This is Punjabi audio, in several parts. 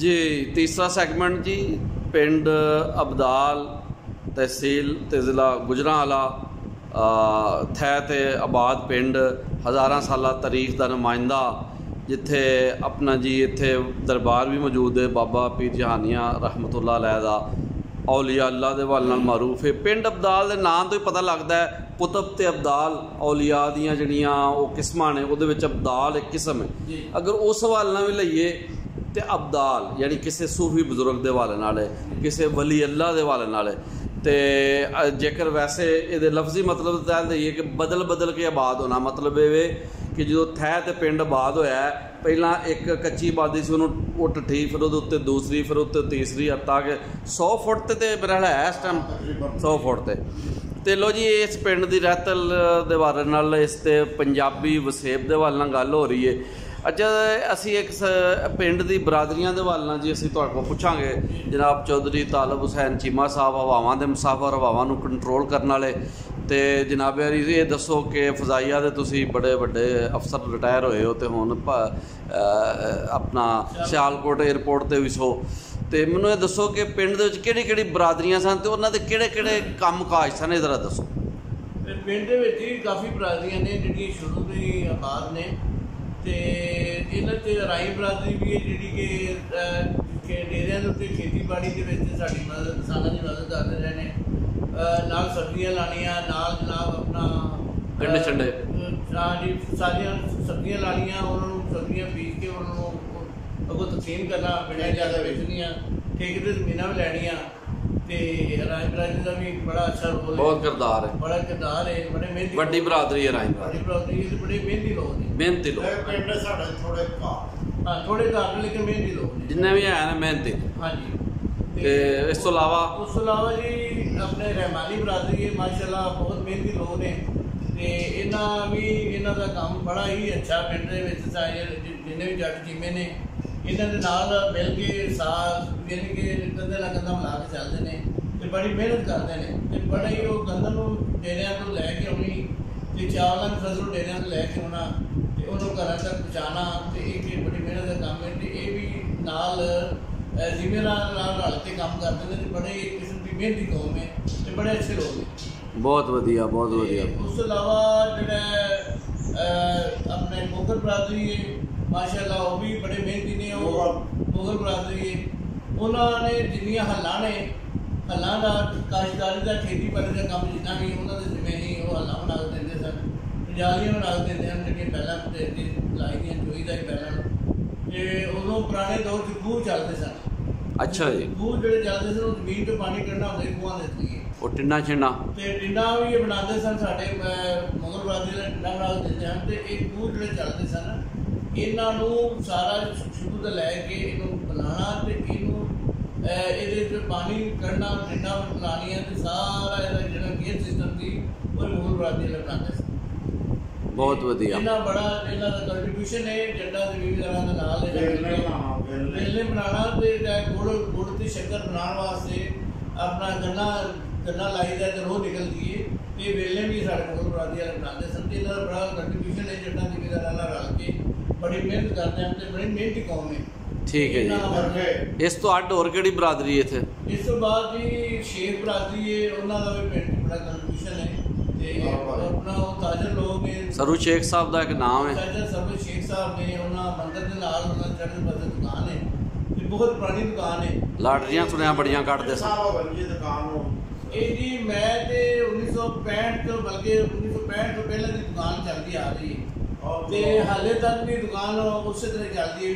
जी तीसरा सैगमेंट जी पिंड अबदाल तहसील ते ज़िला गुजरांवाला थै ते आबाद पिंड हज़ारां साला तारीख का नुमाइंदा जिथे अपना जी इत्थे दरबार भी मौजूद है बाबा पीर जहानिया रहमतुल्लाह अलैह दा औलिया अल्लाह दे वाल नाल मारूफ है। पिंड अबदाल के नाम तो ही पता लगता है कुतब ते अबदाल औलिया दियां जड़ियां वो किस्मां ने उहदे विच अबदाल एक किस्म है। अगर उस हवाले नाल भी लईए तो अबदाल यानी किसी सूफी बजुर्ग के हवाले नाल है, किसी वली अल्लाह के हवाले नाल है। तो जेकर वैसे ये लफ्जी मतलब तैयार दईए कि बदल बदल के आबाद होना, मतलब ये कि जो थै तो पिंड आबाद होया है, पहला एक कच्ची आबादी से उन्होंने उठ ठी, फिर वो उत्ते दूसरी, फिर उत्ते तीसरी, हत्ता कि 100 फुट तो मेरा ख्याल है इस टाइम 100 फुट तो लो जी इस पिंड की रहतल के बारे नाल इस ते पंजाबी वसेब के हवाले नाल गल हो रही है। अच्छा असी एक पिंड की बरादरियां के हवाले नाल जी असीं तुहाडे कोल पुछांगे जनाब चौधरी तालब हुसैन चीमा साहब हवावां दे मुसाफर हवावां नूं कंट्रोल करने वाले तो जनाब यारी ये दसो कि फजाइया के तुसी बड़े बड़े अफसर रिटायर होए हो तो हुण अपना सियालकोट एयरपोर्ट ते भी सो तो मैनूं ये दसो कि पिंड दे विच किहड़ी बरादरियां सन ते उन्हां दे किहड़े काम काज सन, ये जरा दसो। पिंड दे विच काफ़ी बरादरियां ने जिहड़ियां शुरू तो ही आबाद ने ते इन्हां ते राई बरादरी भी है जिहड़ी कि डेरियां दे उत्ते खेतीबाड़ी दे विच साडी मदद किसानां दी मदद करदे रहे ने, नाल सब्जियां लानियां, नाल जनाब अपना गंढे छंडे हाँ जी सारियां सब्जियां लानियां, उन्होंने सब्जियां बीज के उन्होंने अगों तकसीम करना, पिंडां ज़्यादा बेचनियां, ठेके ते ज़मीनां भी लैनियां। तो राय बरादरी का भी बड़ा अच्छा रोल है, बहुत किरदार है, बड़ा किरदार है, बड़े मेहनती बड़ी बरादरी है राय बड़ी बरादरी है, बड़े मेहनती लोग ने, मेहनती लोग पिंड साडे थोड़े घाट हाँ थोड़े घाट लेकिन मेहनती लोग ने जिन्ने भी है ना मेहनती। हाँ जी इस तो अलावा जी अपने रहमानी बरादरी है माशाल्लाह बहुत मेहनती लोग ने ते इन्हां भी इन्हां दा काम बड़ा ही अच्छा पिंड दे विच जिन्ने भी जट जीमे ने इन्हां दे नाल मिल के साथ यानी कि कंधे नाल कंधा मिला के चलदे ने ते बड़ी मेहनत करदे ने ते बड़ा ही वो कंधां नूं डेरियां तो लैके आउणी ते चावलां दी फसल डेरियां तो लैके आउणा ते उहनूं घरां तक पहुंचाना ते एक बड़ी मेहनत दा काम है ते ये भी नाल जिम्मेदार रल के काम करते हैं, बड़े एक किस्म की मेहनती कौम है तो बड़े अच्छे लोग हैं। बहुत वधिया बहुत वधिया। उस अलावा जो अपने मुगल बरादरी है माशाल्लाह वो भी बड़े मेहनती ने, वो मुगल बरादरी है उन्होंने जिन्नियां हल्लां ने हल्लां का काश्तकारी का खेतीबाड़ी का काम जितना भी उन्होंने जिम्मे ही वो हल्लां बना के देंगे सन, पंजालियां बना के देंगे हैं जिहड़ियां पहलां लाई दियां चोई का ही पहलां उदों पुराने दौर च खूह चलते सन। अच्छा जी खूह जो चलते सन जमीन तो पानी कढ़ना होंगे खूहों के जरिए वो टिन्ना छिन्ना तो टिन्ना भी ये बनाते सन साढ़े मुगल बरादरी का टिन्ना बना के देते हैं तो ये खूह जो चलते सन इन्हों सारा शुरू तो लैके इनू बनाना तो इनू पानी कढ़ना टिन्ना बनानिया तो सारा जो गेयर सिस्टम थी वो मुगल बरादरी वाले बनाते सन। बहुत वधिया इन्ना बड़ा इन्ना दा कंट्रीब्यूशन है जड्डा ते बीवी दरां दे नाल वेले बनाना ते गुड़ ते शक्कर बनाने वास्ते अपना गन्ना लाई दा ते रोह निकलदी है ते वेले भी साडे मुगल बरादरी वाले बनाते सन ते इन्ना बड़ा कंट्रीब्यूशन है जड्डा ते बीवी दरां नाल रल के बड़ी मेहनत करते हैं ते बड़ी मेहनती कौम है। ठीक है जी। इस तो अड्ड होर केड़ी बरादरी है इत्थे? इस तो बाद जी शेख बरादरी है उन्हां दा भी पिंड बड़ा कंट्रीब्यूशन है ते अपना वो ताजर लोग हैं सरू शेख साहब का एक नाम है सरू शेख साहब ने उन्होंने मंदिर के नाल चढ़े पासे दुकान है ते बहुत पुरानी दुकान है, लाटरियां सुनिया बड़ियां कटदे सन ये जी मैं ते 1965 तो बल्कि 1965 तो पहले की दुकान चलती आ रही है ते हाले तक भी दुकान उसी तरह चलती है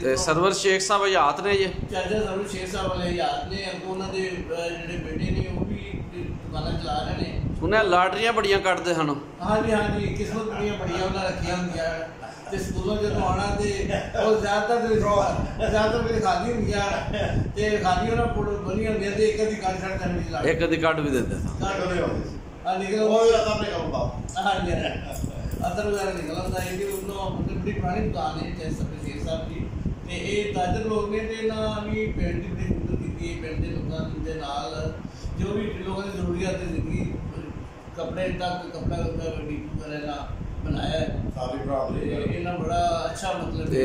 ते सरवर शेख साहब हयात ने ये चाचा सरवर शेख साहब वाले हयात ने अगों उन्हां दे जिहड़े बेटे ने वो भी दुकानां चला रहे ने सुनिया लाटरियां बड़ियां कटदे सन। हाँ जी किस्मत बड़ियां उन्हें रखियां होंदियां ते स्कूलों जो आना तो ज़्यादातर मेरे खादी होंदियां ते खादी उन्हें बनी होंदियां ते एक अद्धी कट छड़ देनी सी एक अद्धी कट भी देंदे सन निकल हाँ जी अदर वगैरह निकल आंदा है कि बड़ी पुरानी दुकान है जैसे शेख साहब की ते ये ताजर लोग ने ते ना भी पिंड दी बड़ी मदद की पिंड के लोगों दे नाल जो भी लोगों की जरूरियात जिंदगी कपड़े तक कपड़ा डीपू वगैरह बनाया है सारी बरादरी इन्हें बड़ा अच्छा मतलब ਤੇ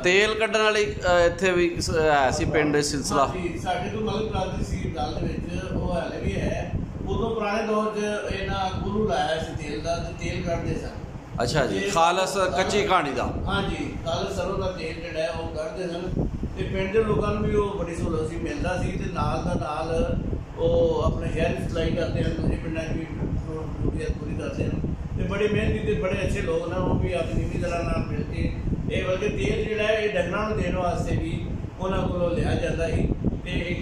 ਤੇਲ ਕੱਢਣ ਵਾਲੀ ਇੱਥੇ ਵੀ ਹੈ ਸੀ ਪਿੰਡ ਸਿਲਸਿਲਾ ਸਾਡੇ ਤੋਂ ਮਲਕ ਬਰਾਦਰੀ ਸੀ ਗੱਲ ਦੇ ਵਿੱਚ ਉਹ ਹਾਲੇ ਵੀ ਹੈ। ਉਦੋਂ ਪੁਰਾਣੇ ਦੌਰ 'ਚ ਇਹਨਾਂ ਗੁਰੂ ਲਾਇਆ ਸੀ ਤੇਲ ਦਾ ਤੇ ਤੇਲ ਕੱਢਦੇ ਸਨ। ਅੱਛਾ ਜੀ, ਖਾਲਸ ਕੱਚੀ ਕਹਾਣੀ ਦਾ। ਹਾਂਜੀ, ਖਾਲਸ ਸਰੋਂ ਦਾ ਤੇਲ ਜਿਹੜਾ ਹੈ ਉਹ ਕੱਢਦੇ ਸਨ ਤੇ ਪਿੰਡ ਦੇ ਲੋਕਾਂ ਨੂੰ ਵੀ ਉਹ ਬੜੀ ਸਹੂਲਤ ਸੀ ਮਿਲਦਾ ਸੀ ਤੇ ਨਾਲ ਦਾ ਨਾਲ ਉਹ ਆਪਣੇ ਸ਼ਹਿਰ ਦੀ ਸਪਲਾਈ ਕਰਦੇ ਹਨ, ਦੂਜੇ ਪਿੰਡਾਂ 'ਚ ਵੀ ਜ਼ਰੂਰੀਅਤ ਪੂਰੀ ਕਰਦੇ ਹਨ ਤੇ ਬੜੇ ਮਿਹਨਤੀ ਤੇ ਬੜੇ ਅੱਛੇ ਲੋਕ ਨੇ। ਉਹ ਵੀ ਆਪਣੀ ਜ਼ਿਮੀਂਦਾਰਾਂ ਨਾਲ ਮਿਲ ਕੇ ਇਹ ਬਲਕਿ ਤੇਲ ਜਿਹੜਾ ਹੈ ਇਹ ਡੰਗਰਾਂ ਨੂੰ ਦੇਣ ਵਾਸਤੇ ਵੀ ਉਹਨਾਂ ਕੋਲੋਂ ਲਿਆ ਜਾਂਦਾ ਸੀ ਤੇ ਇੱਕ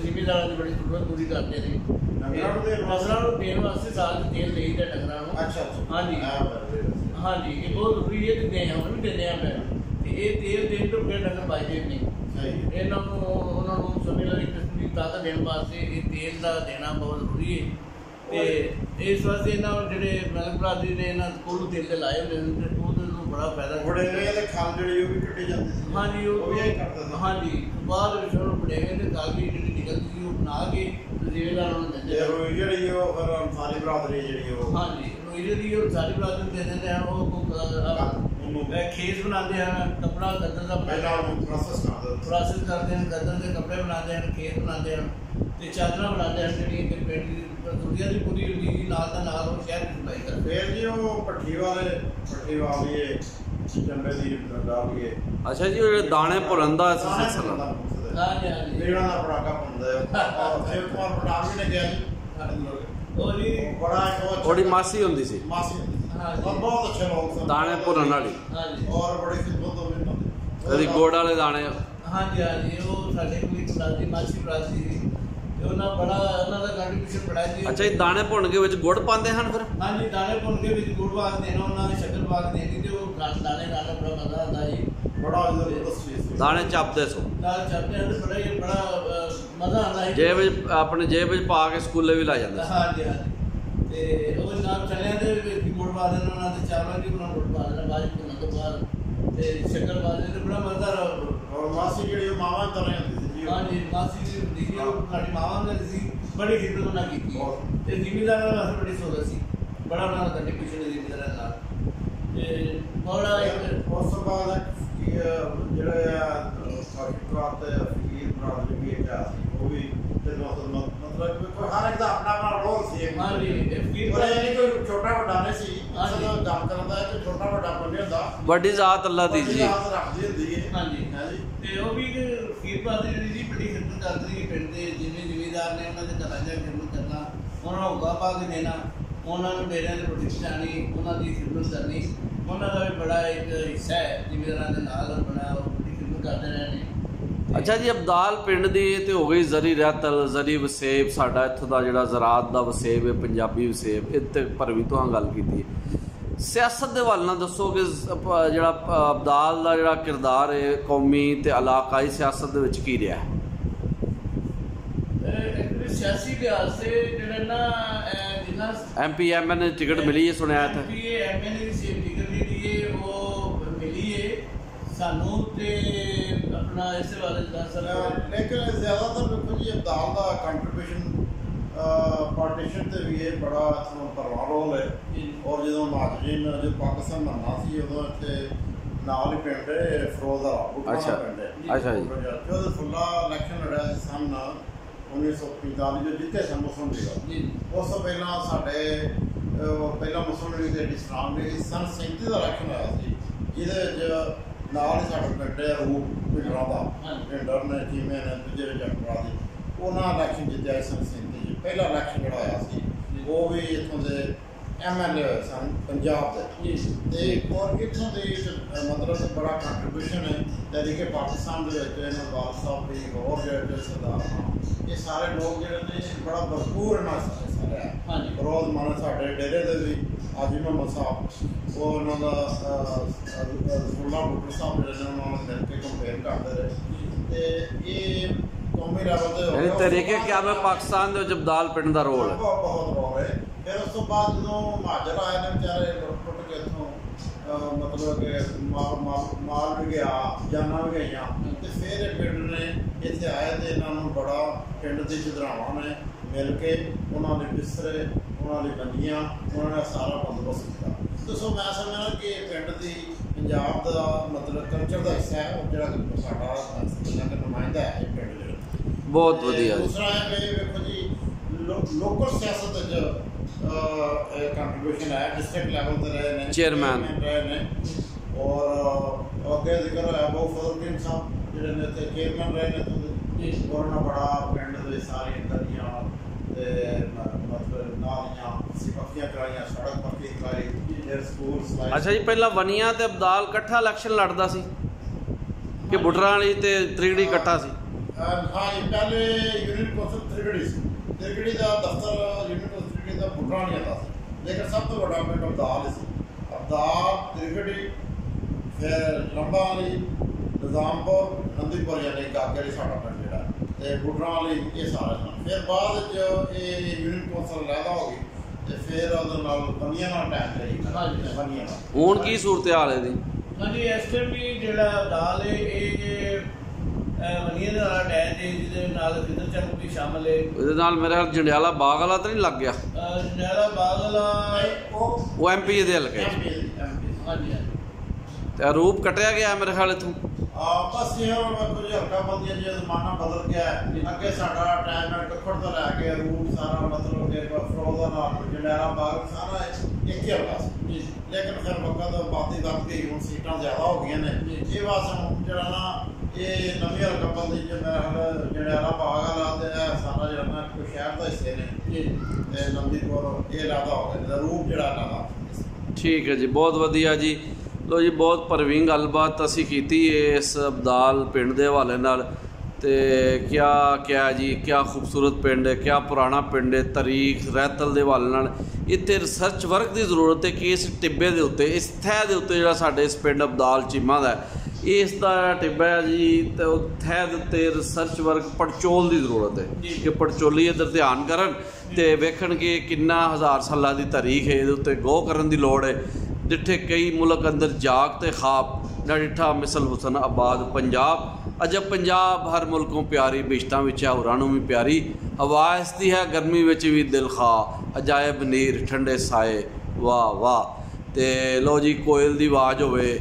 ਜ਼ਿਮੀਂਦਾਰਾਂ ਦੀ ਬੜੀ ਜ਼ਰੂਰਤ ਪੂਰੀ ਕਰਦੇ ਨੇ। ਫਸਲਾਂ ਨੂੰ ਦੇਣ ਵਾਸਤੇ ਸਾਲ 'ਚ ਤੇਲ ਦੇਈਦਾ ਡੰਗਰਾਂ ਨੂੰ। ਅੱਛਾ ਹਾਂਜੀ ਹਾਂਜੀ, ਇਹ ਬਹੁਤ ਜ਼ਰੂਰੀ ਹੈ। ਦਿੰਦੇ ਹਾਂ ਹੁਣ ਵੀ ਦਿੰਦੇ ਹਾਂ ਫਿਰ ਤੇ ਇਹ ਤੇਲ ਦੇਣ ਤੋਂ ਬਗੈਰ ਡੰਗਰ ਬਚਦੇ ਨਹੀਂ। ਇਹਨਾਂ ਨੂੰ ਉਹਨਾਂ ਨੂੰ ਸਮੇਂ ਲਈ ਕਿਸਮ ਦੀ ਤਾਕਤ ਦੇਣ ਵਾਸਤੇ ਇਹ ਤੇਲ ਦਾ ਦੇਣਾ ਬਹੁਤ ਜ਼ਰੂਰੀ ਹੈ ਤੇ ਇਸ ਵਾਸਤੇ ਇਹਨਾਂ ਜਿਹੜੇ ਮਲਕ ਬਰਾਦਰੀ ਨੇ ਇਹਨਾਂ ਕੋਲੋਂ ਤੇਲ ਤੇ ਲਾਏ ਹੁੰਦੇ ਨੇ ਤੇ ਉਹਦੇ ਨੂੰ ਬੜਾ ਫਾਇਦਾ ਬੜੇਵੇਂ ਦੇ ਖਲ ਜਿਹੜੀ ਉਹ ਵੀ ਕੱਢੀ ਜਾਂਦੀ ਸੀ। ਹਾਂਜੀ, ਉਹ ਵੀ ਹਾਂਜੀ ਬਾਅਦ ਵਿੱਚ ਉਹਨੂੰ ਬੜੇਵੇਂ ਤੇ ਖਲ ਵੀ ਜਿਹੜੀ ਨਿਕਲਦੀ ਸੀ ਉਹ ਬਣਾ ਕੇ ਜ਼ਿਮੀਂਦਾਰਾਂ ਨੂੰ ਦਿੰਦੇ ਰੋਈ ਜਿਹੜੀ ਉਹ ਫਿਰ ਸਾਰੀ ਬਰਾਦਰੀ ਜਿਹੜੀ ਉਹ ਹਾਂਜੀ ਰੋਈ ਜਿਹੜੀ ਉਹ ਸਾਰੀ ਬਰਾਦਰੀ ਨੂੰ ਦੇ ਦਿੰਦੇ ਹਨ। ਉਹ ਖੇਸ ਬਣਾਉਂਦੇ ਹਨ, ਕੱਪੜਾ ਗੱਦਰ ਦਾ ਪ੍ਰੋਸੈਸ ਕਰਦੇ ਹਨ, ਗੱਦਰ ਦੇ ਕੱਪੜੇ ਬਣਾਉਂਦੇ ਹਨ, ਖੇਸ ਬਣਾਉਂਦੇ ਹਨ ਤੇ ਚਾਦਰਾਂ ਬਣਾਉਂਦੇ ਹਨ ਜਿਹੜੀਆਂ ਕਿ ਪਿੰਡ ਦੀ ਜ਼ਰੂਰੀਅਤ ਦੀ ਪੂਰੀ ਹੁੰਦੀ ਨਾਲ ਦਾ ਨਾਲ ਉਹ ਸ਼ਹਿਰ ਦੀ ਸਪਲਾਈ ਕਰਦੇ। ਫਿਰ ਜੀ ਉਹ ਪੱਠੀ ਵਾਲੀਏ ਚੰਬੇ ਦੀ ਗਾਲੀਏ। ਅੱਛਾ ਜੀ, ਉਹ ਦਾਣੇ ਭੁਰਨ ਦਾ ਸਿਲਸਿਲਾ। ਹਾਂਜੀ ਹਾਂਜੀ, ਜਿਹੜਾ ਦਾ ਪੜਾਕਾ ਪਾਉਂਦਾ ਹੈ ਫਿਰ ਕੁਮਾਰ ਪਟਾਕ ਵੀ ਨੇ ਗਿਆ ਜੀ ਉਹ ਜੀ ਬੜਾ ਉਹਦੀ ਮਾਸੀ ਹੁੰਦੀ ਸੀ। ਮਾਸੀ ਬਹੁਤ ਅੱਛੇ ਲੋਕ ਸਨ, ਦਾਣੇ ਭੁਰਨ ਵਾਲੀ ਹਾਂਜੀ ਔਰ ਬੜੀ ਖਿਦਮਤ ਹੋਵੇ ਇਹਨਾਂ ਦੀ। ਕਦੀ ਗੁੜ ਵਾਲੇ ਦਾਣੇ। ਹਾਂਜੀ ਹਾਂਜੀ, ਉਹ ਸਾਡੇ ਕੋਲ ਇੱਕ ਬਰਾਦਰੀ ਮਾਸੀ ਬਰਾਦਰੀ ਸੀ ਤੇ ਉਹਨਾਂ ਦਾ ਕੰਟਰੀਬਿਊਸ਼ਨ ਬੜਾ ਜੀ। ਅੱਛਾ, ਇਹ ਦਾਣੇ ਭੁੰਨ ਕੇ ਵਿੱਚ ਗੁੜ ਪਾਉਂਦੇ ਹਨ ਫਿਰ? ਹਾਂਜੀ, ਦਾਣੇ ਭੁੰਨ ਕੇ ਵਿੱਚ ਗੁੜ ਪਾ ਕੇ ਦੇਣਾ, ਉਹਨਾਂ ਨੇ ਸ਼ੱਕਰ ਪਾ ਕੇ ਦੇਣੀ ਤੇ ਉਹ ਦਾਣੇ ਨਾਲ ਬੜਾ ਮਜ਼ਾ ਆਉਂਦਾ ਜੀ। ਬੜਾ ਜ਼ਬਰਦਸਤ ਚੀਜ਼ ਸੀ। ਦਾਣੇ ਚੱਪਦੇ ਸੋ ਨਾਲ ਚੱਪਦੇ ਹਨ ਤੇ ਬੜਾ ਮਜ਼ਾ ਆਉਂਦਾ ਹੈ। ਜੇਬ ਵਿੱਚ ਆਪਣੇ ਜੇਬ ਵਿੱਚ ਪਾ ਕੇ ਸਕੂਲੇ ਵੀ ਲਾ ਜਾਂਦੇ। ਹਾਂਜੀ ਹਾਂਜੀ, ਤੇ ਉਹ ਨਾਲ ਚਲਿਆਂ ਦੇ ਵਿੱਚ ਗੁੜ ਪਾ ਦੇਣਾ, ਉਹਨਾਂ ਦੇ ਚਾਵਲਾਂ ਦੀ ਗੁੜ ਪਾ ਦੇਣਾ ਬਾਅਦ ਭੁੰਨਣ ਤੋਂ ਬਾਅਦ ਤੇ ਸ਼ੱਕਰ ਪਾ ਦੇਣਾ ਤੇ ਬੜਾ ਮਜ਼ੇਦਾਰ। ਔਰ ਮਾਸੀ ਜਿਹੜੀ ਉਹ ਮਾਵਾਂ ਤਰ੍ਹਾਂ ਹੁੰਦੀ ਸੀ ਜੀ। ਹਾਂਜੀ, ਮਾਸੀ ਜੀ ਹੁੰਦੀ ਸੀ, ਉਹ ਸਾਡੀ ਮਾਵਾਂ ਨੇ ਸੀ ਬੜੀ ਖਿਦਮਤ ਉਹਨਾਂ ਕੀਤੀ ਤੇ ਜ਼ਿਮੀਂਦਾਰਾਂ ਵਾਸਤੇ ਬੜੀ ਸਹੂਲਤ ਸੀ। ਬੜਾ ਉਹਨਾਂ ਦਾ ਕੰਟਰੀਬਿਊਸ਼ਨ ਹੈ ਜ਼ਿਮੀਂਦਾਰਾਂ ਨਾਲ ਤੇ ਬੜਾ ਇੱਕ ਉਸ ਤੋਂ ਬਾਅਦ ਜਿਹੜੇ ਆ ਫਕੀਰ ਬਰਾਦਰੀ ਵੀ ਇੱਕ ਆ ਸੀ, ਉਹ ਵੀ ਮਤਲਬ ਕੋਈ ਹਰ ਇੱਕ ਦਾ ਆਪਣਾ ਆਪਣਾ ਰੋਲ ਸੀ। ਹਾਂਜੀ, ਪਰ ਇਹ ਨਹੀਂ ਕੋਈ ਛੋਟਾ ਵੱਡਾ ਨਹੀਂ ਸੀ। ਅਸਲ ਗੱਲ ਕਰਨ ਦਾ ਕਿ ਛੋਟਾ ਵੱਡਾ ਬੰਦੇ ਹੁੰਦਾ, ਵੱਡੀ ਜ਼ਾਤ ਅੱਲਾ ਦੀ ਜੀ। ਜ਼ਾਤ ਰੱਖਦੀ ਹੁੰਦੀ ਹੈ। ਹਾਂਜੀ ਹਾਂਜੀ, ਤੇ ਉਹ ਵੀ ਫਕੀਰ ਬਰਾਦਰੀ ਜਿਹੜੀ ਜੀ ਬੜੀ ਖਿਦਮਤ ਕਰਦੀ ਸੀ ਪਿੰਡ ਦੇ ਜਿੰਨੇ ਜ਼ਿਮੀਂਦਾਰ ਨੇ ਉਹਨਾਂ ਦੇ ਘਰਾਂ 'ਚ ਖਿਦਮਤ ਕਰਨਾ, ਉਹਨਾਂ ਨੂੰ ਹੁੱਕਾ ਪਾ ਕੇ ਦੇਣਾ, ਉਹਨਾਂ ਨੂੰ ਡੇਰਿਆਂ 'ਤੇ ਰੋਟੀ ਪਹੁੰਚਾਉਣੀ, ਉਹਨਾਂ ਦੀ ਖਿਦਮਤ ਕਰਨੀ। ਉਹਨਾਂ ਦਾ ਵੀ ਬੜਾ ਇੱਕ ਹਿੱਸਾ ਹੈ ਜ਼ਿਮੀਂਦਾਰਾਂ ਦੇ ਨਾਲ ਬੜਾ ਉਹ ਬੜੀ ਖਿਦਮਤ ਕਰਦੇ ਰਹੇ ਨੇ। ਅੱਛਾ ਜੀ, ਅਬਦਾਲ ਪਿੰਡ ਦੀ ਤੇ ਹੋ ਗਈ ਜ਼ਰੀ ਰਹਿਤਲ, ਜ਼ਰੀ ਵਸੇਬ, ਸਾਡਾ ਇੱਥੋਂ ਦਾ ਜਿਹੜਾ ਜ਼ਰਾਤ ਦਾ ਵਸੇਬ ਹੈ, ਪੰਜਾਬੀ ਵਸੇਬ, ਇਹ ਤੇ ਭਰਵੀ ਤੋਂ ਗੱਲ ਕੀਤੀ ਹੈ। ਸਿਆਸਤ ਦੇ ਵੱਲ ਨਾਲ ਦੱਸੋ ਕਿ ਜਿਹੜਾ ਅਬਦਾਲ ਦਾ ਜਿਹੜਾ ਕਿਰਦਾਰ ਹੈ ਕੌਮੀ ਤੇ ਇਲਾਕਾਈ ਸਿਆਸਤ ਦੇ ਵਿੱਚ ਕੀ ਰਿਹਾ? ਸਿਆਸੀ ਲਿਹਾਜ਼ ਸੇ ਜਿਹੜਾ ਨਾ ਜਿੰਨਾ MP MN ਨੇ ਟਿਕਟ ਮਿਲੀ ਹੈ ਸੁਣਿਆ ਇੱਥੇ। MN ਦੀ ਸੀਟ ਟਿਕਟ ਜਿਹੜੀ ਹੈ ਉਹ ਮਿਲੀ ਹੈ ਸਾਨੂੰ ਤੇ ਆਪਣਾ ਇਸੇ ਬਾਰੇ ਦੱਸ ਲੇਕਿਨ ਜ਼ਿਆਦਾਤਰ ਦੇਖੋ ਜੀ ਅਬਦਾਲ ਦਾ ਕੰਟਰੀਬਿਊਸ਼ਨ ਪਾਰਟੀਸ਼ਨ ਤੇ ਵੀ ਇਹ ਬੜਾ ਭਰਵਾਂ ਰੋਲ ਹੈ। ਔਰ ਜਦੋਂ ਮਹਾਜਰੀਨ ਜੋ ਪਾਕਿਸਤਾਨ ਬਣਨਾ ਸੀ ਉਦੋਂ ਇੱਥੇ ਨਾਲ ਹੀ ਪਿੰਡ ਫਿਰੋਜ਼ਾ ਪਿੰਡ ਹੈ। ਅੱਛਾ ਜੀ, ਜਦੋਂ ਫੁੱਲਾ ਇਲੈਕਸ਼ਨ ਲੜਿਆ ਸੀ ਸਨ 1945 ਜੋ ਜਿੱਤੇ ਸਨ ਮੁਸਲਿਮ ਲੀਗ। ਉਸ ਤੋਂ ਪਹਿਲਾਂ ਸਾਡੇ ਪਹਿਲਾਂ ਮੁਸਲਿਮ ਲੀਗ ਤੇ ਇਸਲਾਮ ਲੀਗ ਸਨ 37 ਦਾ ਇਲੈਕਸ਼ਨ ਹੋਇਆ ਸੀ, ਜਿਹਦੇ ਵਿੱਚ ਨਾਲ ਹੀ ਸਾਡਾ ਪਿੰਡ ਹੈ ਰੂਪ ਪਿੰਡਰਾਂ ਦਾ ਪਿੰਡਰ ਨੇ ਚੀਮੇ ਨੇ ਦੂਜੇ ਜੰਗਲਾਂ ਦੀ ਉਹਨਾਂ ਇਲੈਕਸ਼ਨ ਜਿੱਤਿਆ ਸਨ 37। ਪਹਿਲਾ ਇਲੈਕਸ਼ਨ ਜਿਹੜਾ ਹੋਇਆ ਸੀ ਉਹ ਵੀ ਇੱਥੋਂ ਦੇ MLA ਹੋਏ ਸਨ ਪੰਜਾਬ ਦੇ ਤੇ ਔਰ ਇੱਥੋਂ ਦੇ ਮਤਲਬ ਬੜਾ ਕੰਟਰੀਬਿਊਸ਼ਨ ਹੈ ਤਹਿਰੀਕੇ ਪਾਕਿਸਤਾਨ ਦੇ ਵਿੱਚ ਇਹਨਾਂ ਬਾਲ ਸਾਹਿਬ ਦੀ ਹੋਰ ਜਿਹੜੇ ਸਰਦਾਰ ਇਹ ਸਾਰੇ ਲੋਕ ਜਿਹੜੇ ਨੇ ਬੜਾ ਭਰਪੂਰ ਇਹਨਾਂ ਸਾਰੇ ਹੈ। ਰੋਜ਼ ਮਾਨ ਸਾਡੇ ਡੇਰੇ ਦੇ ਵੀ ਆਜੀ ਮੁਹੰਮਦ ਸਾਹਿਬ ਉਹ ਉਹਨਾਂ ਦਾ ਰਸੂਲਾ ਬੁੱਟਰ ਸਾਹਿਬ ਜਿਹੜੇ ਨੇ ਉਹਨਾਂ ਨੂੰ ਮਿਲ ਕੇ ਕੰਪੇਅਰ ਕਰਦੇ ਰਹੇ ਤੇ ਇਹ ਕੌਮੀ ਲੈਵਲ ਤੇ ਤਰੀਕੇ ਕਿਆ ਮੈਂ ਪਾਕਿਸਤਾਨ ਦੇ ਵਿੱਚ ਅਬਦਾਲ ਪਿੰਡ ਦਾ ਰੋਲ ਹੈ ਬਹੁਤ ਰੋਲ ਹੈ। ਫਿਰ ਉਸ ਤੋਂ ਬਾਅਦ ਜਦੋਂ ਮਹਾਜਰ ਆਏ ਨੇ ਵਿਚਾਰੇ ਟੁੱਟ ਕੇ ਇੱਥੋਂ ਮਤਲਬ ਕਿ ਮਾਲ ਵੀ ਗਿਆ, ਜਾਨਾਂ ਵੀ ਗਈਆਂ ਤੇ ਫਿਰ ਇਹ ਪਿੰਡ ਨੇ ਇੱਥੇ ਆਏ ਤੇ ਇਹਨਾਂ ਨੂੰ ਬੜਾ ਪਿੰਡ ਦੀ ਜਦਰਾਵਾਂ ਨੇ ਮਿਲ ਕੇ ਉਹਨਾਂ ਦੇ ਬਿਸਤਰੇ, ਉਹਨਾਂ ਦੀ ਬੰਦੀਆਂ, ਉਹਨਾਂ ਨੇ ਸਾਰਾ ਬੰਦੋਬਸਤ ਕੀਤਾ। ਦੱਸੋ ਮੈਂ ਸਮਝਦਾ ਕਿ ਪਿੰਡ ਦੀ ਪੰਜਾਬ ਦਾ ਮਤਲਬ ਕਲਚਰ ਦਾ ਹਿੱਸਾ ਹੈ, ਉਹ ਜਿਹੜਾ ਸਾਡਾ ਨੁਮਾਇੰਦਾ ਹੈ ਇਹ ਪਿੰਡ ਜਿਹੜਾ। ਬਹੁਤ ਵਧੀਆ। ਦੂਸਰਾ ਹੈ ਕਿ ਵੇਖੋ ਜੀ ਲੋਕਲ ਸਿਆਸਤ 'ਚ ਕੰਟਰੀਬਿਊਸ਼ਨ ਹੈ, ਡਿਸਟ੍ਰਿਕਟ ਲੈਵਲ 'ਤੇ ਰਹੇ ਨੇ, ਚੇਅਰਮੈਨ ਰਹੇ ਨੇ, ਔਰ ਅੱਗੇ ਜ਼ਿਕਰ ਹੋਇਆ ਬਹੁ ਫਜ਼ਲੁਦੀਨ ਸਾਹਿਬ ਜਿਹੜੇ ਨੇ ਇੱਥੇ ਚੇਅਰਮੈਨ ਰਹੇ ਨੇ, ਉਹਨਾਂ ਨਾਲ ਬੜਾ ਪਿੰਡ ਦੇ ਸਾਰੀਆਂ ਗਲੀਆਂ ਤੇ ਮਤਲਬ ਨਾਲੀਆਂ ਪੱਕੀਆਂ ਕਰਾਈਆਂ, ਸੜਕ ਪੱਕੀ ਕਰਾਈ, ਫਿਰ ਸਕੂਲ। ਅੱਛਾ ਜੀ, ਪਹਿਲਾਂ ਵਨੀਆਂ ਤੇ ਅਬਦਾਲ ਇਕੱਠਾ ਇਲੈਕਸ਼ਨ ਲੜਦਾ ਸੀ ਕਿ ਬੁੱਟਰਾਂ ਵਾਲੀ ਤੇ ਤ੍ਰਿਗੜੀ ਇਕੱਠਾ ਸੀ? ਹਾਂ ਜੀ, ਪਹਿਲੇ ਯੂਨਿਟ ਕੌਂਸਲ ਤ੍ਰਿਗੜੀ ਸੀ, ਤ੍ਰਿਗੜੀ ਦਾ ਦਫ਼ਤਰ ਯੂਨਿਟ ਕੌਂਸਲ ਤ੍ਰਿਗੜੀ ਦਾ ਬੁੱਟਰਾਂ ਵਾਲੀ ਦਾ ਸੀ, ਲੇਕਿਨ ਸਭ ਤੋਂ ਵੱਡਾ ਪਿੰਡ ਅਬਦਾਲ ਸੀ। ਅਬਦਾਲ, ਤ੍ਰਿਗੜੀ, ਫਿਰ ਲੰਬਾ ਵਾਲੀ, ਨਿਜ਼ਾਮਪੁਰ, ਨੰਦੀਪੁਰ ਯਾਨੀ ਕਾਕੇ ਵਾਲੀ ਸਾਡਾ ਪਿੰਡ ਜਿਹੜਾ, ਤੇ ਬੁੱਟਰਾਂ ਵਾਲੀ, ਇਹ ਸਾਰਾ ਸਨ। ਫਿਰ ਬਾਅਦ ਵਿੱਚ ਇਹ ਯੂਨਿਟ ਕੌਂਸਲ ਲੈਦਾ ਹੋ ਗਈ ਤੇ ਫਿਰ ਉਹਦੇ ਨਾਲ ਵਨੀਆਂ ਨਾਲ ਅਟੈਚ ਰਹੀ। ਵਨੀਆਂ ਨਾਲ ਹੁਣ ਕੀ ਸੂਰਤ ਹਾਲ ਹੈ ਜੀ? ਹਾਂਜੀ, ਇਸ ਟਾਈਮ ਵੀ ਜਿਹੜਾ ਅਬਦਾਲ ਹੈ ਇਹ ਵਨੀਆਂ ਦੇ ਨਾਲ ਅਟੈਚ ਹੈ, ਜਿਹਦੇ ਨਾਲ ਫਿਜ਼ਰ ਚੱਕ ਵੀ ਸ਼ਾਮਲ ਹੈ। ਇਹਦੇ ਨਾਲ ਮੇਰੇ ਖਿਆਲ ਜੰਡਿਆਲਾ ਬਾਗ ਵਾਲਾ ਤਾਂ ਨਹੀਂ ਲੱਗ ਗਿਆ? ਜੰਡਿਆਲਾ ਬਾਗ ਵਾਲਾ ਉਹ ਐਮਪੀ ਦੇ ਹਲਕੇ। ਹਾਂਜੀ ਹਾਂਜੀ। ਤੇ ਰੂਪ ਕੱਟਿਆ ਗਿਆ ਮੇਰੇ ਖਿਆਲ ਇਥੋਂ। ਬਸ ਇਹ ਕੁਝ ਹਲਕਾ ਬੰਦੀਆਂ ਜੇ ਜ਼ਮਾਨਾ ਬਦਲ ਗਿਆ, ਅੱਗੇ ਸਾਡਾ ਅਟੈਚਮੈਂਟ ਕੱਖੜ ਤੋਂ ਲੈ ਕੇ ਰੂਟ ਸਾਰਾ ਮਤਲਬ ਕਿ ਫਰੋਜ਼ਾ ਨਾਲ ਜੰਡਿਆਲਾ ਬਾਗ ਸਾਰਾ ਇੱਕ ਹੀ ਹਲਕਾ ਸੀ, ਲੇਕਿਨ ਫਿਰ ਵਕਤ ਆਬਾਦੀ ਵੱਧ ਗਈ, ਹੁਣ ਸੀਟਾਂ ਜ਼ਿਆਦਾ ਹੋ ਗਈਆਂ ਨੇ। ਇਹ ਬਸ ਜਿਹੜਾ ਨਾ ਇਹ ਨਵੀਂ ਹਲਕਾ ਬੰਦੀ ਜੰਡਿਆਲਾ ਬਾਗ ਵਾਲਾ ਤੇ ਸਾਰਾ ਜਿਹੜਾ ਨਾ ਕੋਈ ਸ਼ਹਿਰ ਦਾ ਹਿੱਸੇ ਨੇ ਤੇ ਨੰਦੀਪੁਰ ਇਹ ਲਾਦਾ ਹੋ ਗਿਆ, ਰੂਪ ਜਿਹੜਾ ਲਾਦਾ। ਠੀਕ ਹੈ ਜੀ, ਬਹੁਤ ਵਧੀਆ ਜੀ। ਲੋ ਜੀ, ਬਹੁਤ ਭਰਵੀਂ ਗੱਲਬਾਤ ਅਸੀਂ ਕੀਤੀ ਇਸ ਅਬਦਾਲ ਪਿੰਡ ਦੇ ਹਵਾਲੇ ਨਾਲ। ਤੇ ਕਿਆ ਜੀ, ਕਿਆ ਖੂਬਸੂਰਤ ਪਿੰਡ ਹੈ, ਕਿਆ ਪੁਰਾਣਾ ਪਿੰਡ ਹੈ, ਤਾਰੀਖ ਰਹਿਤਲ ਦੇ ਹਵਾਲੇ ਨਾਲ। ਇੱਥੇ ਰਿਸਰਚ ਵਰਕ ਦੀ ਜ਼ਰੂਰਤ ਹੈ ਕਿ ਇਸ ਟਿੱਬੇ ਦੇ ਉੱਤੇ, ਇਸ ਥੈਹ ਦੇ ਉੱਤੇ ਜਿਹੜਾ ਸਾਡੇ ਇਸ ਪਿੰਡ ਅਬਦਾਲ ਚੀਮਾ ਦਾ ਇਸ ਦਾ ਟਿੱਬਾ ਹੈ ਜੀ, ਤੇ ਉਹ ਥੈਹ ਦੇ ਉੱਤੇ ਰਿਸਰਚ ਵਰਕ ਪੜਚੋਲ ਦੀ ਜ਼ਰੂਰਤ ਹੈ ਕਿ ਪੜਚੋਲੀ ਇੱਧਰ ਧਿਆਨ ਕਰਨ ਤੇ ਵੇਖਣ ਕਿ ਕਿੰਨਾ ਹਜ਼ਾਰ ਸਾਲਾਂ ਦੀ ਤਾਰੀਖ ਹੈ। ਇਹਦੇ ਉੱਤੇ ਗੌਰ ਕਰਨ ਦੀ ਲੋੜ ਹੈ। ਜਿੱਥੇ ਕਈ ਮੁਲਕ ਅੰਦਰ ਜਾਗ ਤੇ ਖਾਬ ਨਾ ਡਿੱਠਾ ਮਿਸਲ ਹੁਸਨ ਆਬਾਦ ਪੰਜਾਬ। ਅਜਬ ਪੰਜਾਬ ਹਰ ਮੁਲਕੋਂ ਪਿਆਰੀ, ਬਿਸ਼ਤਾਂ ਵਿੱਚ ਹੈ ਹੋਰਾਂ ਨੂੰ ਵੀ ਪਿਆਰੀ। ਹਵਾ ਇਸਦੀ ਹੈ ਗਰਮੀ ਵਿੱਚ ਵੀ ਦਿਲ ਖਾ, ਅਜਾਇਬ ਨੀਰ ਠੰਡੇ ਸਾਏ, ਵਾਹ ਵਾਹ। ਤੇ ਲੋ ਜੀ, ਕੋਇਲ ਦੀ ਆਵਾਜ਼ ਹੋਵੇ,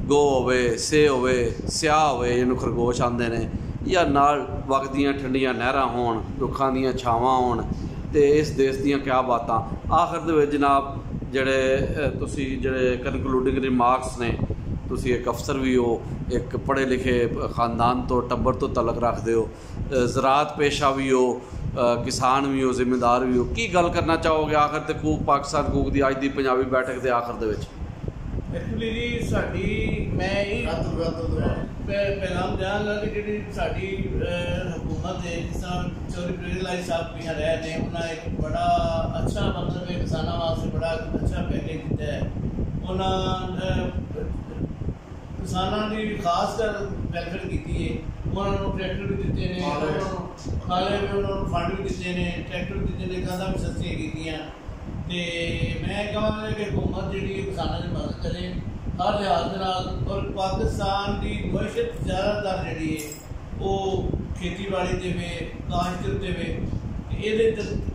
ਗੋ ਹੋਵੇ, ਸੇ ਹੋਵੇ, ਸਿਆਹ ਹੋਵੇ ਜਿਹਨੂੰ ਖਰਗੋਸ਼ ਆਉਂਦੇ ਨੇ, ਜਾਂ ਨਾਲ ਵਗਦੀਆਂ ਠੰਡੀਆਂ ਨਹਿਰਾਂ ਹੋਣ, ਰੁੱਖਾਂ ਦੀਆਂ ਛਾਵਾਂ ਹੋਣ, ਤੇ ਇਸ ਦੇਸ਼ ਦੀਆਂ ਕਿਆ ਬਾਤਾਂ। ਆਖਰ ਦੇ ਵਿੱਚ ਜਨਾਬ ਜਿਹੜੇ ਤੁਸੀਂ ਜਿਹੜੇ ਕਨਕਲੂਡਿੰਗ ਰਿਮਾਰਕਸ ਨੇ, ਤੁਸੀਂ ਇੱਕ ਅਫਸਰ ਵੀ ਹੋ, ਇੱਕ ਪੜ੍ਹੇ ਲਿਖੇ ਖਾਨਦਾਨ ਤੋਂ ਟੱਬਰ ਤੋਂ ਤਲਕ ਰੱਖਦੇ ਹੋ, ਜ਼ਰਾਤ ਪੇਸ਼ਾ ਵੀ ਹੋ, ਕਿਸਾਨ ਵੀ ਹੋ, ਜ਼ਿੰਮੇਦਾਰ ਵੀ ਹੋ, ਕੀ ਗੱਲ ਕਰਨਾ ਚਾਹੋਗੇ ਆਖਰ ਤੇ ਕੂਕ ਪਾਕਿਸਤਾਨ ਕੂਕ ਦੀ ਅੱਜ ਦੀ ਪੰਜਾਬੀ ਬੈਠਕ ਦੇ ਆਖਰ ਦੇ ਵਿੱਚ? ਐਕਚੁਅਲੀ ਜੀ ਸਾਡੀ ਮੈਂ ਇਹ ਪੈਗਾਮ ਦਿਆਂਗਾ ਕਿ ਜਿਹੜੀ ਸਾਡੀ ਹਕੂਮਤ ਹੈ, ਜਿਸ ਤਰ੍ਹਾਂ ਚੌਧਰੀ ਪਰਵੇਜ਼ ਸਾਹਿਬ ਵੀ ਰਹੇ ਨੇ, ਉਹਨਾਂ ਇੱਕ ਬੜਾ ਅੱਛਾ ਮਤਲਬ ਹੈ ਕਿਸਾਨਾਂ ਵਾਸਤੇ ਬੜਾ ਅੱਛਾ ਪੈਕੇਜ ਦਿੱਤਾ ਹੈ। ਉਹਨਾਂ ਕਿਸਾਨਾਂ ਦੀ ਖਾਸ ਕਰ ਵੈਲਫੇਅਰ ਕੀਤੀ ਹੈ। ਉਹਨਾਂ ਨੂੰ ਟਰੈਕਟਰ ਵੀ ਦਿੱਤੇ ਨੇ, ਖਾਲੇ ਵੀ ਉਹਨਾਂ ਨੂੰ ਫੰਡ ਵੀ ਦਿੱਤੇ ਨੇ, ਟਰੈਕਟਰ ਵੀ ਦਿੱਤੇ ਨੇ, ਖਾਦਾਂ ਵੀ ਸਸਤੀਆਂ ਕੀਤੀਆਂ। ਤੇ ਮੈਂ ਕਹਾਂਗਾ ਕਿ ਹਕੂਮਤ ਜਿਹੜੀ ਕਿਸਾਨਾਂ ਦੀ ਮਦਦ ਕਰੇ ਹਰ ਲਿਹਾਜ਼ ਦੇ ਨਾਲ, ਔਰ ਪਾਕਿਸਤਾਨ ਦੀ ਮਈਸ਼ਤ ਜ਼ਿਆਦਾਤਰ ਜਿਹੜੀ ਹੈ ਉਹ ਖੇਤੀਬਾੜੀ ਦੇਵੇ, ਕਾਸ਼ਤ ਦੇਵੇ, ਇਹਦੇ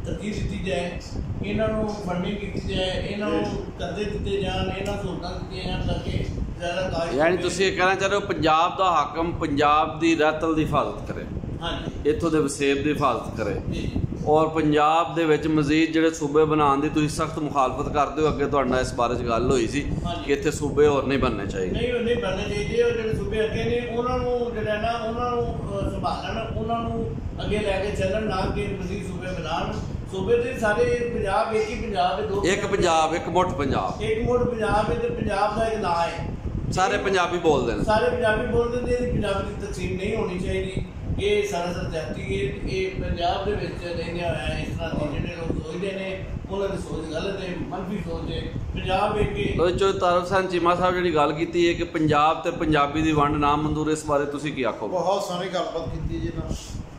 ਤਰਜੀਹ ਦਿੱਤੀ ਜਾਏ, ਇਹਨਾਂ ਨੂੰ ਫੰਡਿੰਗ ਕੀਤੀ ਜਾਏ, ਇਹਨਾਂ ਨੂੰ ਕਰਜ਼ੇ ਦਿੱਤੇ ਜਾਣ, ਇਹਨਾਂ ਸਹੂਲਤਾਂ ਦਿੱਤੀਆਂ ਜਾਣ ਕਰਕੇ ਜ਼ਿਆਦਾ ਕਾਸ਼ਤ। ਯਾਨੀ ਤੁਸੀਂ ਇਹ ਕਹਿਣਾ ਚਾਹ ਰਹੇ ਹੋ ਪੰਜਾਬ ਦਾ ਹਾਕਮ ਪੰਜਾਬ ਦੀ ਰਹਿਤਲ ਦੀ ਹਿਫਾਜ਼ਤ ਕਰੇ, ਹਾਂਜੀ, ਇੱਥੋਂ ਦੇ ਵਸੇਬ ਦੀ ਹਿਫਾਜ਼ਤ ਕਰੇ, ਜੀ। ਔਰ ਪੰਜਾਬ ਦੇ ਵਿੱਚ ਮਜ਼ੀਦ ਜਿਹੜੇ ਸੂਬੇ ਬਣਾਉਣ ਦੀ ਤੁਸੀਂ ਸਖਤ ਮੁਖਾਲਫਤ ਕਰਦੇ ਹੋ। ਅੱਗੇ ਤੁਹਾਡੇ ਨਾਲ ਇਸ ਬਾਰੇ 'ਚ ਗੱਲ ਹੋਈ ਸੀ ਕਿ ਇੱਥੇ ਸੂਬੇ ਹੋਰ ਨਹੀਂ ਬਣਨੇ ਚਾਹੀਦੇ। ਨਹੀਂ ਬਣਨੇ ਚਾਹੀਦੇ। ਉਹ ਜਿਹੜੇ ਸੂਬੇ ਅੱਗੇ ਨੇ ਉਹਨਾਂ ਨੂੰ ਜਿਹੜਾ ਨਾ ਉਹਨਾਂ ਨੂੰ ਸੰਭਾਲਣ, ਉਹਨਾਂ ਨੂੰ ਅੱਗੇ ਲੈ ਕੇ ਚੱਲਣ, ਨਾ ਕਿ ਮਜ਼ੀਦ ਸੂਬੇ ਬਣਾਉਣ। ਸੂਬੇ ਦੇ ਸਾਰੇ ਪੰਜਾਬ ਇੱਕ ਹੀ ਪੰਜਾਬ ਹੈ, ਇੱਕ ਪੰਜਾਬ, ਇੱਕ ਮੁੱਠ ਪੰਜਾਬ, ਇੱਕ ਮੁੱਠ ਪੰਜਾਬ ਹੈ ਤੇ ਪੰਜਾਬ ਦਾ ਇੱਕ ਨਾਂ ਹੈ। ਸਾਰੇ ਪੰਜਾਬੀ ਬੋਲਦੇ ਨੇ, ਸਾਰੇ ਪੰਜਾਬੀ ਬੋਲਦੇ ਨੇ। ਇਹਦੀ ਪੰਜਾਬੀ ਦੀ ਤਕਸੀਮ ਨਹੀਂ ਹੋਣੀ ਚਾਹੀਦੀ। ਇਹ ਸਰਾਸਰ ਜਾਤੀ ਹੈ। ਇਹ ਪੰਜਾਬ ਦੇ ਵਿੱਚ ਰਹਿੰਦਿਆਂ ਹੋਇਆ ਇਸ ਤਰ੍ਹਾਂ ਦੇ ਜਿਹੜੇ ਲੋਕ ਸੋਚਦੇ ਨੇ, ਉਹਨਾਂ ਦੀ ਸੋਚ ਗਲਤ ਹੈ, ਮੰਫੀ ਸੋਚ ਹੈ। ਪੰਜਾਬ ਇੱਕ ਉਹਦੇ 'ਚੋਂ ਤਾਰਕ ਸਿੰਘ ਚੀਮਾ ਸਾਹਿਬ ਜਿਹੜੀ ਗੱਲ ਕੀਤੀ ਹੈ ਕਿ ਪੰਜਾਬ ਤੇ ਪੰਜਾਬੀ ਦੀ ਵੰਡ ਨਾ ਮਨਜ਼ੂਰ, ਇਸ ਬਾਰੇ ਤੁਸੀਂ ਕੀ ਆਖੋਗੇ? ਬਹੁਤ ਸੋਹਣੀ ਗੱਲਬਾਤ ਕੀਤੀ ਜੀ ਨਾ।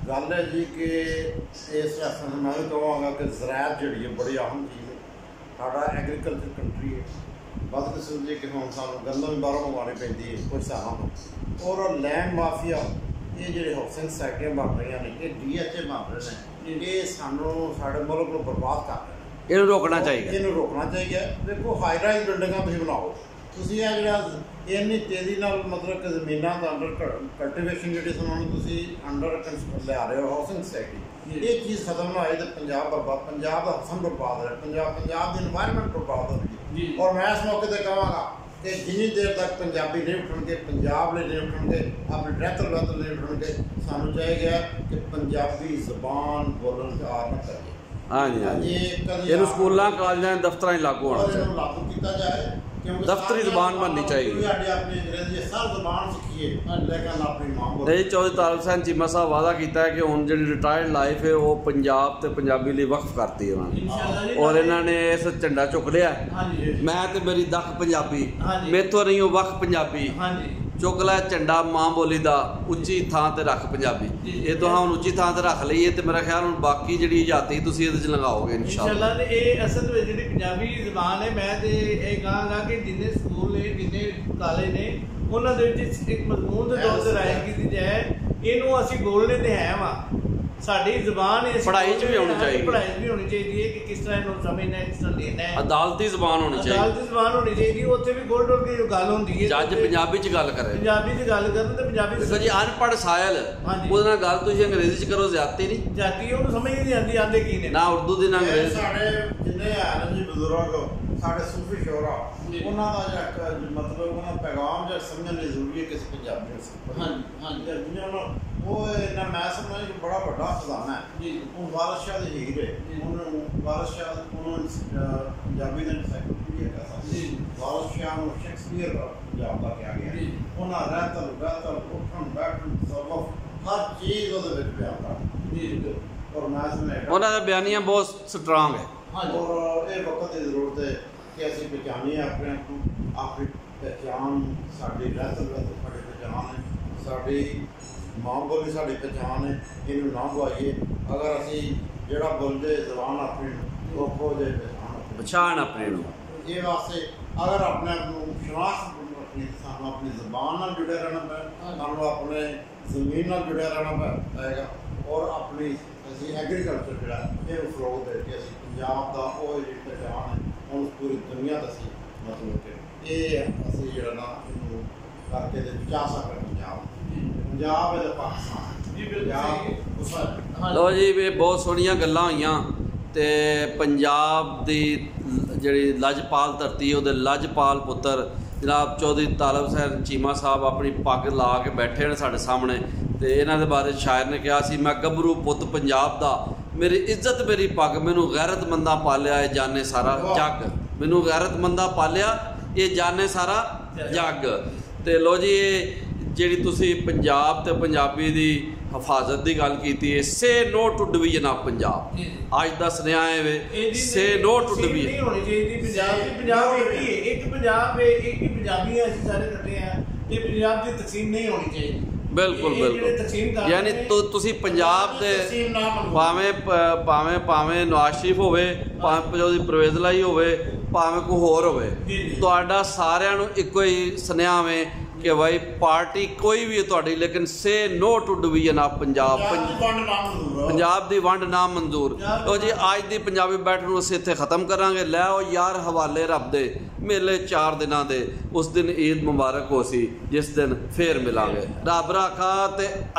ਗੱਲ ਹੈ ਜੀ ਕਿ ਇਸ ਰਸਮ ਮੈਂ ਵੀ ਕਹਾਂਗਾ ਕਿ ਜ਼ਰਾਅਤ ਜਿਹੜੀ ਹੈ ਬੜੀ ਅਹਿਮ ਚੀਜ਼ ਹੈ। ਸਾਡਾ ਐਗਰੀਕਲਚਰ ਕੰਟਰੀ ਹੈ। ਵੱਧ ਕਿਸਮ ਦੀ ਕਿ ਹੁਣ ਸਾਨੂੰ ਗੰਦਮ ਵੀ ਬਾਹਰੋਂ ਮੰਗਵਾਉਣੀ ਪੈਂਦੀ ਹੈ ਕੁਝ ਹਿਸਾਬਾਂ ਤੋਂ। ਔਰ ਲੈਂਡ ਮਾਫੀਆ, ਇਹ ਜਿਹੜੇ ਹਾਊਸਿੰਗ ਸੋਸਾਇਟੀਆਂ ਬਣ ਰਹੀਆਂ ਨੇ, ਇਹ DHA ਬਣ ਰਹੇ ਨੇ, ਇਹ ਸਾਨੂੰ ਸਾਡੇ ਮੁਲਕ ਨੂੰ ਬਰਬਾਦ ਕਰ ਰਹੇ ਨੇ। ਇਹਨੂੰ ਰੋਕਣਾ ਚਾਹੀਦਾ। ਇਹਨੂੰ ਰੋਕਣਾ ਚਾਹੀਦਾ। ਦੇਖੋ ਹਾਈ ਰਾਈਜ਼ ਬਿਲਡਿੰਗਾਂ ਤੁਸੀਂ ਬਣਾਓ, ਤੁਸੀਂ ਇਹ ਜਿਹੜਾ ਇੰਨੀ ਤੇਜ਼ੀ ਨਾਲ ਮਤਲਬ ਕਿ ਜ਼ਮੀਨਾਂ ਦਾ ਅੰਡਰ ਕਲਟੀਵੇਸ਼ਨ ਜਿਹੜੀ ਉਹਨਾਂ ਨੂੰ ਤੁਸੀਂ ਅੰਡਰ ਲਿਆ ਰਹੇ ਹੋ ਹਾਊਸਿੰਗ ਸੋਸਾਇਟੀ, ਇਹ ਚੀਜ਼ ਖਤਮ ਨਾ ਹੋਏ ਤਾਂ ਪੰਜਾਬ ਦਾ ਹਸਨ ਬਰਬਾਦ ਹੈ, ਪੰਜਾਬ ਦੀ ਇਨਵਾਇਰਨਮੈਂਟ ਬਰਬਾਦ ਹੋਵੇਗੀ। ਔਰ ਮੈਂ ਇਸ ਮੌਕੇ 'ਤੇ ਕਹਾਂਗਾ ਕਿ ਜਿੰਨੀ ਦੇਰ ਤੱਕ ਪੰਜਾਬੀ ਨਹੀਂ ਉੱਠਣਗੇ, ਪੰਜਾਬ ਲਈ ਨਹੀਂ ਉੱਠਣਗੇ, ਆਪਣੇ ਰਹਿਤਰ ਨਹੀਂ ਉੱਠਣਗੇ, ਸਾਨੂੰ ਚਾਹੀਦਾ ਕਿ ਪੰਜਾਬੀ ਜ਼ਬਾਨ ਬੋਲਣ ਦਾ ਆਰ ਨਾ ਕਰੀਏ। ਹਾਂਜੀ ਹਾਂਜੀ, ਇਹਨੂੰ ਸਕੂਲਾਂ ਕਾਲਜਾਂ ਦਫ਼ਤਰਾਂ 'ਚ ਲਾਗੂ ਹੋਣਾ ਚਾਹੀਦਾ, ਲਾਗੂ ਕੀਤਾ ਜਾਏ, ਦਫ਼ਤਰੀ ਜ਼ਬਾਨ ਬਣਨੀ ਚਾਹੀਦੀ। ਆਪਣੀ ਅੰਗਰੇਜ਼ੀ ਸਭ ਜ਼ਬਾਨ ਸਿੱਖੀਏ, ਲੇਕਿਨ ਆਪਣੀ ਮਾਂ ਬੋਲੀ। ਨਹੀਂ, ਚੌਧਰੀ ਤਾਲਬ ਹੁਸੈਨ ਚੀਮਾ ਸਾਹਿਬ ਵਾਅਦਾ ਕੀਤਾ ਹੈ ਕਿ ਹੁਣ ਜਿਹੜੀ ਰਿਟਾਇਰਡ ਲਾਈਫ ਹੈ ਉਹ ਪੰਜਾਬ ਤੇ ਪੰਜਾਬੀ ਲਈ ਵਕਫ ਕਰਤੀ ਉਹਨਾਂ ਨੇ, ਔਰ ਇਹਨਾਂ ਨੇ ਇਸ ਝੰਡਾ ਚੁੱਕ ਲਿਆ। ਮੈਂ ਤੇ ਮੇਰੀ ਦਖ ਪੰਜਾਬੀ, ਮੇਥੋਂ ਨਹੀਂ ਉਹ ਵਕਫ ਪੰਜਾਬੀ, ਚੁੱਕ ਲੈ ਝੰਡਾ ਮਾਂ ਬੋਲੀ ਦਾ, ਉੱਚੀ ਥਾਂ ਤੇ ਰੱਖ ਪੰਜਾਬੀ। ਇਹ ਤਾਂ ਹੁਣ ਉੱਚੀ ਥਾਂ ਤੇ ਰੱਖ ਲਈਏ ਤੇ ਮੇਰਾ ਖਿਆਲ ਹੁਣ ਬਾਕੀ ਜਿਹੜੀ ਆਜ਼ਾਦੀ ਤੁਸੀਂ ਇਹਦੇ 'ਚ ਲਗਾਓਗੇ ਇਨਸ਼ਾਅੱਲਾ। ਤੇ ਇਹ ਅਸਲ ਵਿੱਚ ਜਿਹੜੀ ਪੰਜਾਬੀ ਜ਼ਬਾਨ ਹੈ, ਮੈਂ ਤੇ ਇਹ ਕਹਾਂਗਾ ਕਿ ਜਿੰਨੇ ਸਕੂਲ ਨੇ, ਜਿੰਨੇ ਕਾਲਜ ਨੇ, ਉਹਨਾਂ ਦੇ ਵਿੱਚ ਇੱਕ ਮਜ਼ਮੂਨ ਦੇ ਤੌਰ ਤੇ ਰਾਇ ਕੀਤੀ ਜਾਏ, ਇਹਨੂੰ ਅਸੀਂ ਬੋਲਣੇ ਤੇ ਹੈ ਵਾ, ਸਾਡੀ ਜ਼ਬਾਨ ਹੈ, ਪੜ੍ਹਾਈ 'ਚ ਵੀ ਹੋਣੀ ਚਾਹੀਦੀ, ਪੜ੍ਹਾਈ 'ਚ ਵੀ ਹੋਣੀ ਚਾਹੀਦੀ ਹੈ ਕਿ ਕਿਸ ਤਰ੍ਹਾਂ ਇਹਨੂੰ ਸਮਝਣਾ ਹੈ, ਕਿਸ ਤਰ੍ਹਾਂ ਲੈਣਾ ਹੈ। ਅਦਾਲਤੀ ਜ਼ਬਾਨ ਹੋਣੀ ਚਾਹੀਦੀ, ਅਦਾਲਤੀ ਜ਼ਬਾਨ ਹੋਣੀ ਚਾਹੀਦੀ। ਉੱਥੇ ਵੀ ਗੋਲ ਡੋਲ ਦੀ ਗੱਲ ਹੁੰਦੀ ਹੈ, ਜੱਜ ਪੰਜਾਬੀ 'ਚ ਗੱਲ ਕਰੇ, ਪੰਜਾਬੀ 'ਚ ਗੱਲ ਕਰਨ ਤੇ ਪੰਜਾਬੀ। ਦੇਖੋ ਜੀ, ਅਨਪੜ੍ਹ ਸਾਇਲ ਉਹਦੇ ਨਾਲ ਗੱਲ ਤੁਸੀਂ ਅੰਗਰੇਜ਼ੀ 'ਚ ਕਰੋ, ਜ਼ਿਆਦਤੀ ਨਹੀਂ, ਜਾਤੀ ਉਹਨੂੰ ਸਮਝ ਨਹੀਂ ਆਉਂਦੀ, ਆਂਦੇ ਕੀ ਨੇ, ਨਾ ਉਰਦੂ ਦੀ ਨਾ ਅੰਗਰੇਜ਼ੀ। ਸਾਡੇ ਜਿੰਨੇ ਹਨ ਜੀ ਬਜ਼ੁਰਗ, ਸਾਡੇ ਸੂਫੀ ਸ਼ੋਰਾ, ਉਹਨਾਂ ਦਾ ਜਿਹੜਾ ਮਤਲਬ ਉਹਨਾਂ ਦਾ ਪੈਗਾਮ ਜਿਹੜਾ ਸਮਝਣ ਲਈ ਜ਼ਰੂਰੀ ਹੈ ਕਿਸੇ ਪੰਜਾਬੀ ਨੂੰ। ਜਿਵੇਂ ਉਹ ਇਹਨਾਂ ਮੈਂ ਸਮਝਦਾ ਕਿ ਬੜਾ ਵੱਡਾ ਖਜ਼ਾਨਾ ਹੈ। ਉਹ ਵਾਰਿਸ ਸ਼ਾਹ ਦੀ ਹੀਰ ਹੈ, ਉਹਨੂੰ ਵਾਰਿਸ ਸ਼ਾਹ ਪੰਜਾਬੀ ਦਾ ਐਨਸਾਈਕਲੋਪੀਡੀਆ ਕਹਿ ਸਕਦੇ, ਵਾਰਿਸ ਸ਼ਾਹ ਨੂੰ ਸ਼ੇਕਸਪੀਅਰ ਦਾ ਪੰਜਾਬ ਦਾ ਕਿਹਾ ਗਿਆ। ਉਹਨਾਂ ਰਹਿਤਲ ਬਹਿਤਲ ਉੱਠਣ ਬੈਠਣ ਸਬਕ ਹਰ ਚੀਜ਼ ਉਹਦੇ ਵਿੱਚ ਬਿਆਨ ਕਰਦੀ, ਔਰ ਮੈਂ ਸਮਝਦਾ ਉਹਨਾਂ ਦਾ ਬਿਆਨੀਆਂ ਬਹੁਤ ਸਟਰੋਂਗ ਹੈ। ਔਰ ਇਹ ਵਕਤ ਦੀ ਜ਼ਰੂਰਤ ਹੈ ਕਿ ਅਸੀਂ ਪਛਾਣੀਏ ਆਪਣੇ ਆਪ ਨੂੰ, ਆਪਣੀ ਪਹਿਚਾਣ ਸਾਡੀ ਰਹਿਤਲ ਸਾਡੀ ਪਹਿਚਾਣ ਹੈ, ਸਾਡੀ ਮਾਂ ਬੋਲੀ ਸਾਡੀ ਪਹਿਚਾਣ ਹੈ, ਇਹਨੂੰ ਨਾ ਗਵਾਈਏ। ਅਗਰ ਅਸੀਂ ਜਿਹੜਾ ਬੋਲਦੇ ਜ਼ਬਾਨ ਆਪਣੀ ਨੂੰ ਉਹ ਖੋ ਜੇ ਪਛਾਣ ਆਪਣੇ ਨੂੰ, ਇਹ ਵਾਸਤੇ ਅਗਰ ਆਪਣੇ ਆਪ ਨੂੰ ਵਿਸ਼ਵਾਸ ਰੱਖਣੀ, ਸਾਨੂੰ ਆਪਣੀ ਜ਼ਬਾਨ ਨਾਲ ਜੁੜੇ ਰਹਿਣਾ ਪਏਗਾ, ਸਾਨੂੰ ਆਪਣੇ ਜ਼ਮੀਨ ਨਾਲ ਜੁੜਿਆ ਰਹਿਣਾ ਪਏਗਾ, ਔਰ ਆਪਣੀ ਅਸੀਂ ਐਗਰੀਕਲਚਰ ਜਿਹੜਾ ਇਹ ਫਲੋਗ ਦੇ ਕੇ ਅਸੀਂ ਪੰਜਾਬ ਦਾ ਉਹ ਜਿਹੜੀ ਪਹਿਚਾਣ ਹੈ ਹੁਣ ਪੂਰੀ ਦੁਨੀਆ ਦਾ ਅਸੀਂ ਮਤਲਬ ਕਿ ਇਹ ਅਸੀਂ ਜਿਹੜਾ ਨਾ ਇਹਨੂੰ ਕਰਕੇ ਤੇ ਬਚਾ ਸਕਦੇ ਪੰਜਾਬ ਇਹਦਾ ਪਾਕਿਸਤਾਨ। ਲਓ ਜੀ, ਇਹ ਬਹੁਤ ਸੋਹਣੀਆਂ ਗੱਲਾਂ ਹੋਈਆਂ ਤੇ ਪੰਜਾਬ ਦੀ ਜਿਹੜੀ ਲਜਪਾਲ ਧਰਤੀ, ਉਹਦੇ ਲਜਪਾਲ ਪੁੱਤਰ ਜਨਾਬ ਚੌਧਰੀ ਤਾਲਬ ਹੁਸੈਨ ਚੀਮਾ ਸਾਹਿਬ ਆਪਣੀ ਪੱਗ ਲਾ ਕੇ ਬੈਠੇ ਨੇ ਸਾਡੇ ਸਾਹਮਣੇ, ਤੇ ਇਹਨਾਂ ਦੇ ਬਾਰੇ ਸ਼ਾਇਰ ਨੇ ਕਿਹਾ ਸੀ, ਮੈਂ ਗੱਭਰੂ ਪੁੱਤ ਪੰਜਾਬ ਦਾ, ਮੇਰੀ ਇੱਜ਼ਤ ਮੇਰੀ ਪੱਗ, ਮੈਨੂੰ ਗੈਰਤਮੰਦਾਂ ਪਾਲਿਆ ਇਹ ਜਾਣੇ ਸਾਰਾ ਜੱਗ, ਮੈਨੂੰ ਗੈਰਤਮੰਦਾਂ ਪਾਲਿਆ ਇਹ ਜਾਣੇ ਸਾਰਾ ਜੱਗ। ਤੇ ਲਓ ਜੀ, ਇਹ ਜਿਹੜੀ ਤੁਸੀਂ ਪੰਜਾਬ ਤੇ ਪੰਜਾਬੀ ਦੀ ਹਿਫਾਜ਼ਤ ਦੀ ਗੱਲ ਕੀਤੀ ਹੈ, ਸੇ no to division of Punjab, ਅੱਜ ਦਾ ਸੁਨੇਹਾ ਹੈ ਵੇ, ਸੇ ਨੋ ਟੂ ਡਿਵੀਜ਼ਨ ਨਹੀਂ ਹੋਣੀ ਚਾਹੀਦੀ। ਪੰਜਾਬ ਦੀ ਪੰਜਾਬ ਇੱਕ ਹੀ ਹੈ, ਇੱਕ ਪੰਜਾਬ ਹੈ, ਇੱਕ ਹੀ ਪੰਜਾਬੀ ਹੈ, ਅਸੀਂ ਸਾਰੇ ਇਕੱਠੇ ਹਾਂ, ਤੇ ਪੰਜਾਬ ਦੀ ਤਕਸੀਮ ਨਹੀਂ ਹੋਣੀ ਚਾਹੀਦੀ। ਬਿਲਕੁਲ ਬਿਲਕੁਲ, ਯਾਨੀ ਤੁਸੀਂ ਪੰਜਾਬ ਦੇ ਭਾਵੇਂ ਨਵਾਜ਼ ਸ਼ਰੀਫ ਹੋਵੇ, ਭਾਵੇਂ ਚੌਧਰੀ ਪਰਵੇਜ਼ ਲਾਈ ਹੋਵੇ, ਭਾਵੇਂ ਕੋਈ ਹੋਰ ਹੋਵੇ, ਤੁਹਾਡਾ ਸਾਰਿਆਂ ਨੂੰ ਇੱਕੋ ਹੀ ਸੁਨੇਹਾ ਵੇ ਕਿ ਭਾਈ ਪਾਰਟੀ ਕੋਈ ਵੀ ਹੈ ਤੁਹਾਡੀ, ਲੇਕਿਨ say no to division of Punjab, Punjab ਦੀ ਵੰਡ ਨਾ ਮਨਜ਼ੂਰ। ਲੋ ਜੀ, ਅੱਜ ਦੀ ਪੰਜਾਬੀ ਬੈਠਕ ਨੂੰ ਅਸੀਂ ਇੱਥੇ ਖ਼ਤਮ ਕਰਾਂਗੇ। ਲੈ ਆਓ ਯਾਰ ਹਵਾਲੇ ਰੱਬ ਦੇ, ਮੇਲੇ 4 ਦਿਨਾਂ ਦੇ, ਉਸ ਦਿਨ ਈਦ ਮੁਬਾਰਕ ਹੋ ਸੀ, ਜਿਸ ਦਿਨ ਫੇਰ ਮਿਲਾਂਗੇ। ਰੱਬ ਰਾਖਾ ਤੇ